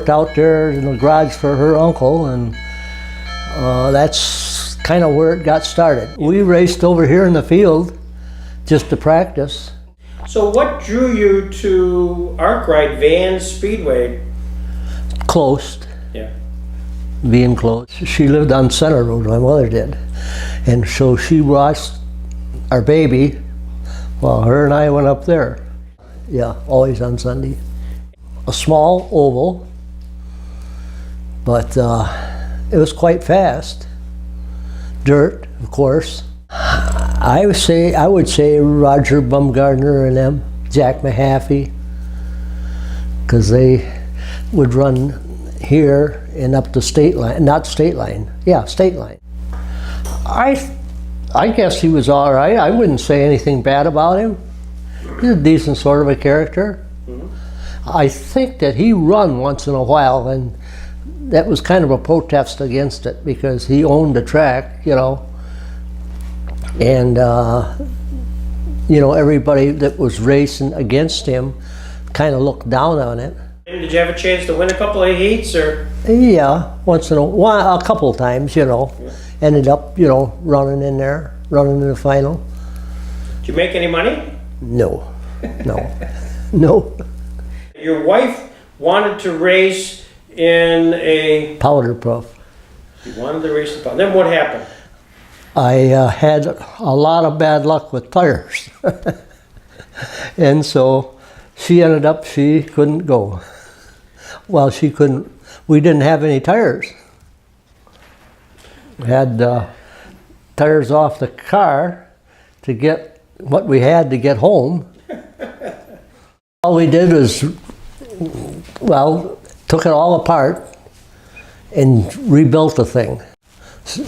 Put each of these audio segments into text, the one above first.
worked out there in the garage for her uncle, and that's kind of where it got started. We raced over here in the field just to practice. So what drew you to Arkwright Van Speedway? Close. Yeah. Being close. She lived on Center Road, my mother did. And so she watched our baby while her and I went up there. Yeah, always on Sunday. A small oval, but it was quite fast. Dirt, of course. I would say Roger Bumgardner and them, Jack Mahaffey, because they would run here and up the state line, not state line, yeah, state line. I guess he was all right. I wouldn't say anything bad about him. He's a decent sort of a character. Mm-hmm. I think that he run once in a while, and that was kind of a protest against it because he owned the track, you know. And, you know, everybody that was racing against him kind of looked down on it. Did you have a chance to win a couple of heats, or? Yeah, once in a couple of times, you know. Yeah. Ended up, you know, running in the final. Did you make any money? No, no, no. Your wife wanted to race in a powder puff. She wanted to race the powder. Then what happened? I had a lot of bad luck with tires. And so she ended up, she couldn't go. Well, she couldn't, we didn't have any tires. We had tires off the car to get what we had to get home. All we did was, well, took it all apart and rebuilt the thing.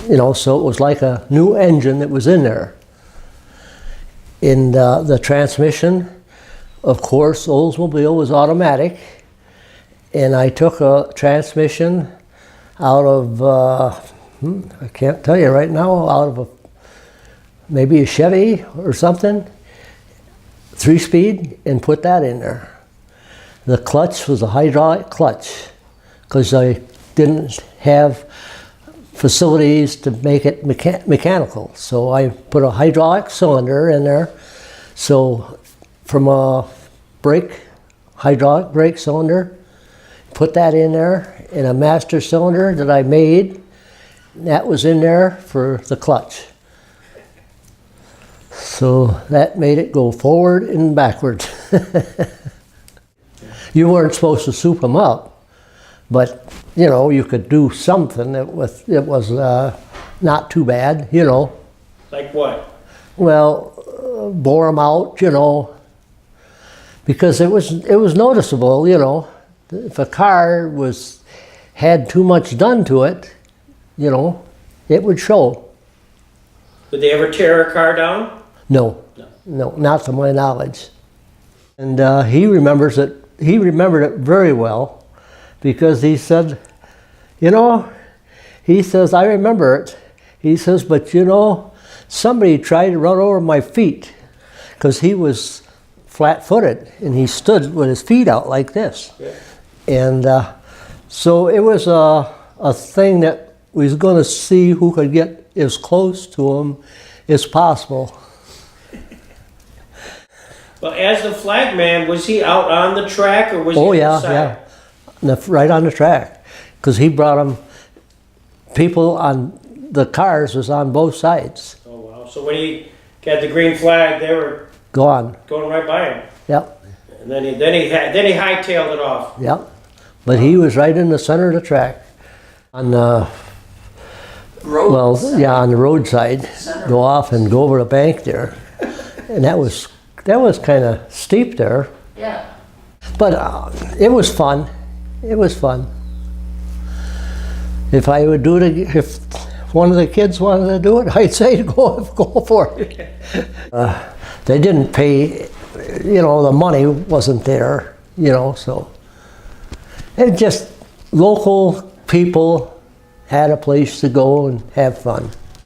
You know, so it was like a new engine that was in there. In the transmission, of course, Oldsmobile was automatic, and I took a transmission out of, I can't tell you right now, out of maybe a Chevy or something, 3-speed, and put that in there. The clutch was a hydraulic clutch because I didn't have facilities to make it mechanical. So I put a hydraulic cylinder in there. So from a hydraulic brake cylinder, put that in there, in a master cylinder that I made. That was in there for the clutch. So that made it go forward and backward. You weren't supposed to soup them up, but you know, you could do something that was not too bad, you know. Like what? Well, bore them out, you know, because it was noticeable, you know. If a car had too much done to it, you know, it would show. Did they ever tear a car down? No, not to my knowledge. And he remembers it. He remembered it very well, because he said, you know, he says, I remember it. He says, but you know, somebody tried to run over my feet, because he was flat-footed and he stood with his feet out like this. Yeah. And so it was a thing that we was going to see who could get as close to him as possible. Well, as the flagman, was he out on the track, or was he on the side? Yeah, right on the track, because he brought them. People on the cars was on both sides. Oh wow! So when he got the green flag, they were going right by him. Yep. And then he hightailed it off. Yep. But he was right in the center of the track, on the road. Well, yeah, on the roadside. Go off and go over the bank there, and that was kind of steep there. Yeah. But it was fun. It was fun. If I would do it, if one of the kids wanted to do it, I'd say go for it. They didn't pay, you know, the money wasn't there, you know, so. It just, local people had a place to go and have fun.